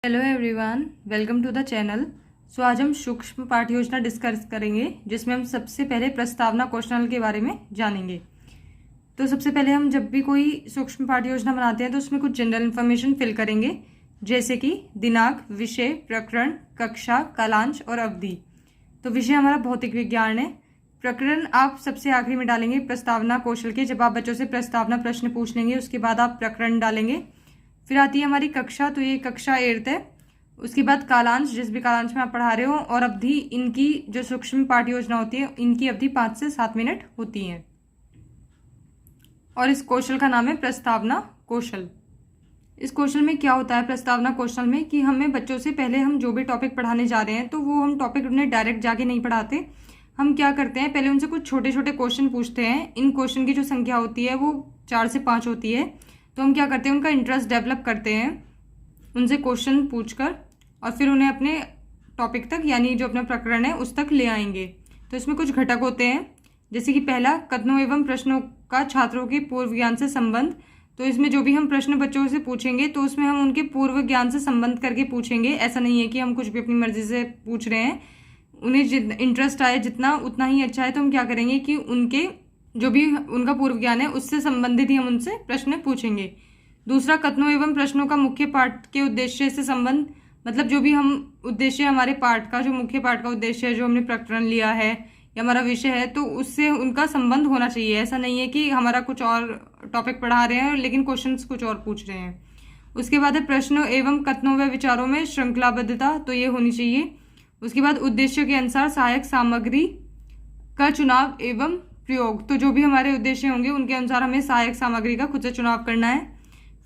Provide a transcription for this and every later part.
Hello everyone, welcome to the channel. आज हम सूक्ष्म पाठ योजना डिस्कस करेंगे, जिसमें हम सबसे पहले प्रस्तावना क्वेश्चन के बारे में जानेंगे। तो सबसे पहले हम जब भी कोई सूक्ष्म पाठ योजना बनाते हैं तो उसमें कुछ जनरल इन्फॉर्मेशन फिल करेंगे, जैसे कि दिनांक, विषय, प्रकरण, कक्षा, कालांश और अवधि। तो विषय हमारा भौतिक विज्ञान है। प्रकरण आप सबसे आखिरी में डालेंगे प्रस्तावना कौशल के। जब आप बच्चों से प्रस्तावना प्रश्न पूछ लेंगे उसके बाद आप प्रकरण डालेंगे। फिर आती है हमारी कक्षा, तो ये कक्षा 8th है। उसके बाद कालांश, जिस भी कालांश में आप पढ़ा रहे हो, और अवधि। इनकी जो सूक्ष्म पाठ योजना होती है इनकी अवधि 5 से 7 मिनट होती है। और इस कौशल का नाम है प्रस्तावना कौशल। इस कौशल में क्या होता है प्रस्तावना कौशल में, कि हमें बच्चों से पहले हम जो भी टॉपिक पढ़ाने जा रहे हैं तो वो हम टॉपिक उन्हें डायरेक्ट जाके नहीं पढ़ाते। हम क्या करते हैं, पहले उनसे कुछ छोटे छोटे क्वेश्चन पूछते हैं। इन क्वेश्चन की जो संख्या होती है वो 4 से 5 होती है। तो हम क्या करते हैं, उनका इंटरेस्ट डेवलप करते हैं उनसे क्वेश्चन पूछकर, और फिर उन्हें अपने टॉपिक तक, यानी जो अपना प्रकरण है उस तक ले आएंगे। तो इसमें कुछ घटक होते हैं, जैसे कि पहला, कथनों एवं प्रश्नों का छात्रों के पूर्व ज्ञान से संबंध। तो इसमें जो भी हम प्रश्न बच्चों से पूछेंगे तो उसमें हम उनके पूर्व ज्ञान से संबंध करके पूछेंगे। ऐसा नहीं है कि हम कुछ भी अपनी मर्जी से पूछ रहे हैं। उन्हें जितना इंटरेस्ट आए जितना उतना ही अच्छा है। तो हम क्या करेंगे कि उनके जो भी उनका पूर्व ज्ञान है उससे संबंधित ही हम उनसे प्रश्न पूछेंगे। दूसरा, कथनों एवं प्रश्नों का मुख्य पाठ के उद्देश्य से संबंध। मतलब जो भी हम उद्देश्य, हमारे पाठ का जो मुख्य पाठ का उद्देश्य है, जो हमने प्रकरण लिया है या हमारा विषय है, तो उससे उनका संबंध होना चाहिए। ऐसा नहीं है कि हमारा कुछ और टॉपिक पढ़ा रहे हैं लेकिन क्वेश्चंस कुछ और पूछ रहे हैं। उसके बाद है प्रश्नों एवं कथनों व विचारों में श्रृंखलाबद्धता, तो ये होनी चाहिए। उसके बाद उद्देश्य के अनुसार सहायक सामग्री का चुनाव एवं प्रयोग। तो जो भी हमारे उद्देश्य होंगे उनके अनुसार हमें सहायक सामग्री का खुद से चुनाव करना है।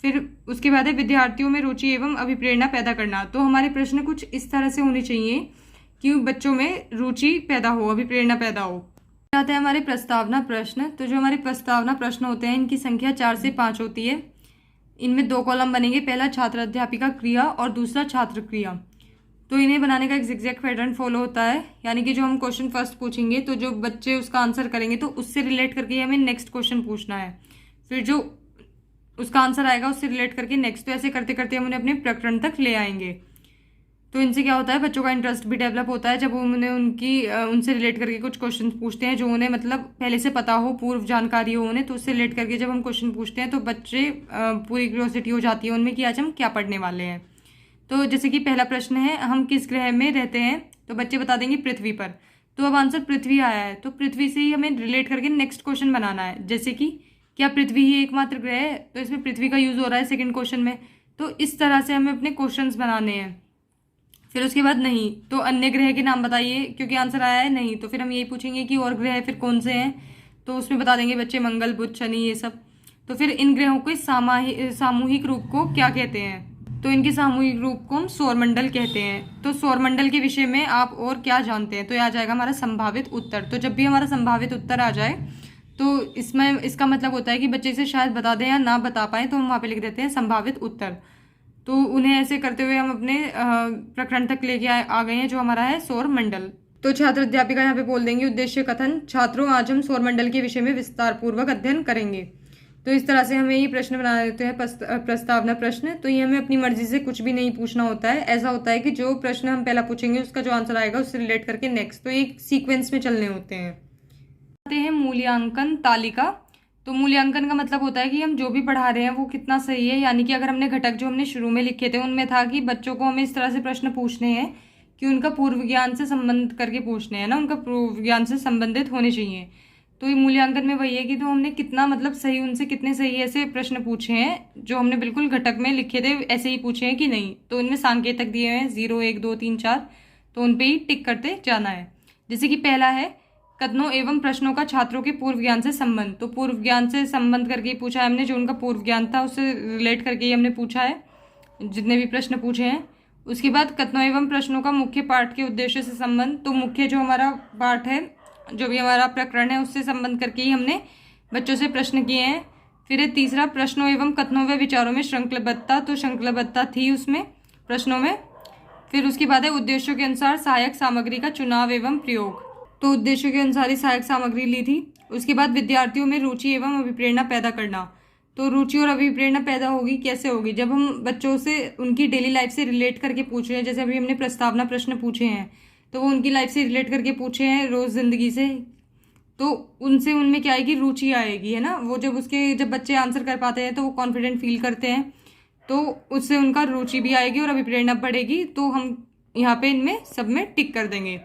फिर उसके बाद है विद्यार्थियों में रुचि एवं अभिप्रेरणा पैदा करना। तो हमारे प्रश्न कुछ इस तरह से होने चाहिए कि बच्चों में रुचि पैदा हो, अभिप्रेरणा पैदा हो। आते हैं हमारे प्रस्तावना प्रश्न। तो जो हमारे प्रस्तावना प्रश्न होते हैं इनकी संख्या 4 से 5 होती है। इनमें 2 कॉलम बनेंगे, पहला छात्र अध्यापिका क्रिया और दूसरा छात्र क्रिया। तो इन्हें बनाने का एक ज़िगज़ैग पैटर्न फॉलो होता है, यानी कि जो हम क्वेश्चन फर्स्ट पूछेंगे तो जो बच्चे उसका आंसर करेंगे तो उससे रिलेट करके हमें नेक्स्ट क्वेश्चन पूछना है। फिर जो उसका आंसर आएगा उससे रिलेट करके नेक्स्ट। तो ऐसे करते करते हम उन्हें अपने प्रकरण तक ले आएंगे। तो इनसे क्या होता है, बच्चों का इंटरेस्ट भी डेवलप होता है जब उन्हें उनसे रिलेट करके कुछ क्वेश्चन पूछते हैं जो उन्हें मतलब पहले से पता हो, पूर्व जानकारी हो उन्हें। तो उससे रिलेट करके जब हम क्वेश्चन पूछते हैं तो बच्चे पूरी क्यूरियोसिटी हो जाती है उनमें कि आज हम क्या पढ़ने वाले हैं। तो जैसे कि पहला प्रश्न है, हम किस ग्रह में रहते हैं, तो बच्चे बता देंगे पृथ्वी पर। तो अब आंसर पृथ्वी आया है, तो पृथ्वी से ही हमें रिलेट करके नेक्स्ट क्वेश्चन बनाना है। जैसे कि क्या पृथ्वी ही एकमात्र ग्रह है, तो इसमें पृथ्वी का यूज हो रहा है सेकंड क्वेश्चन में। तो इस तरह से हमें अपने क्वेश्चंस बनाने हैं। फिर उसके बाद नहीं, तो अन्य ग्रह के नाम बताइए, क्योंकि आंसर आया है नहीं, तो फिर हम यही पूछेंगे कि और ग्रह फिर कौन से हैं। तो उसमें बता देंगे बच्चे मंगल, बुध, शनि, ये सब। तो फिर इन ग्रहों के सामूहिक रूप को क्या कहते हैं, तो इनके सामूहिक रूप को हम सौरमंडल कहते हैं। तो सौरमंडल के विषय में आप और क्या जानते हैं, तो यह आ जाएगा हमारा संभावित उत्तर। तो जब भी हमारा संभावित उत्तर आ जाए तो इसमें इसका मतलब होता है कि बच्चे से शायद बता दें या ना बता पाए, तो हम वहाँ पे लिख देते हैं संभावित उत्तर। तो उन्हें ऐसे करते हुए हम अपने प्रकरण तक लेके आ गए हैं, जो हमारा है सौरमंडल। तो छात्र अध्यापिका यहाँ पे बोल देंगे उद्देश्य कथन, छात्रों आज हम सौरमंडल के विषय में विस्तार पूर्वक अध्ययन करेंगे। तो इस तरह से हमें ये प्रश्न बना देते हैं प्रस्तावना प्रश्न। तो ये हमें अपनी मर्जी से कुछ भी नहीं पूछना होता है। ऐसा होता है कि जो प्रश्न हम पहला पूछेंगे उसका जो आंसर आएगा उससे रिलेट करके नेक्स्ट। तो एक सीक्वेंस में चलने होते हैं। आते हैं मूल्यांकन तालिका। तो मूल्यांकन का मतलब होता है कि हम जो भी पढ़ा रहे हैं वो कितना सही है। यानी कि अगर हमने घटक जो हमने शुरू में लिखे थे उनमें था कि बच्चों को हमें इस तरह से प्रश्न पूछने हैं कि उनका पूर्व ज्ञान से संबंध करके पूछने हैं ना, उनका पूर्व ज्ञान से संबंधित होने चाहिए। तो ये मूल्यांकन में वही है कि तो हमने कितना मतलब सही, उनसे कितने सही ऐसे प्रश्न पूछे हैं जो हमने बिल्कुल घटक में लिखे थे ऐसे ही पूछे हैं कि नहीं। तो इनमें सांकेतक दिए हैं 0, 1, 2, 3, 4, तो उन पे ही टिक करते जाना है। जैसे कि पहला है कथनों एवं प्रश्नों का छात्रों के पूर्व ज्ञान से संबंध। तो पूर्व ज्ञान से संबंध करके पूछा है हमने, जो उनका पूर्व ज्ञान था उससे रिलेट करके ही हमने पूछा है जितने भी प्रश्न पूछे हैं। उसके बाद कथनों एवं प्रश्नों का मुख्य पाठ के उद्देश्य से संबंध। तो मुख्य जो हमारा पाठ है, जो भी हमारा प्रकरण है, उससे संबंध करके ही हमने बच्चों से प्रश्न किए हैं। फिर तीसरा, प्रश्नों एवं कथनों व विचारों में श्रृंखलाबद्धता। तो श्रृंखलाबद्धता थी उसमें प्रश्नों में। फिर उसके बाद है उद्देश्यों के अनुसार सहायक सामग्री का चुनाव एवं प्रयोग। तो उद्देश्यों के अनुसार ही सहायक सामग्री ली थी। उसके बाद विद्यार्थियों में रुचि एवं अभिप्रेरणा पैदा करना। तो रुचि और अभिप्रेरणा पैदा होगी कैसे होगी? जब हम बच्चों से उनकी डेली लाइफ से रिलेट करके पूछ रहे हैं, जैसे अभी हमने प्रस्तावना प्रश्न पूछे हैं, तो वो उनकी लाइफ से रिलेट करके पूछे हैं रोज़ ज़िंदगी से, तो उनसे उनमें क्या आएगी? रुचि आएगी, है ना। वो जब बच्चे आंसर कर पाते हैं तो वो कॉन्फिडेंट फील करते हैं, तो उससे उनका रुचि भी आएगी और अभिप्रेरणा बढ़ेगी। तो हम यहाँ पे इनमें सब में टिक कर देंगे।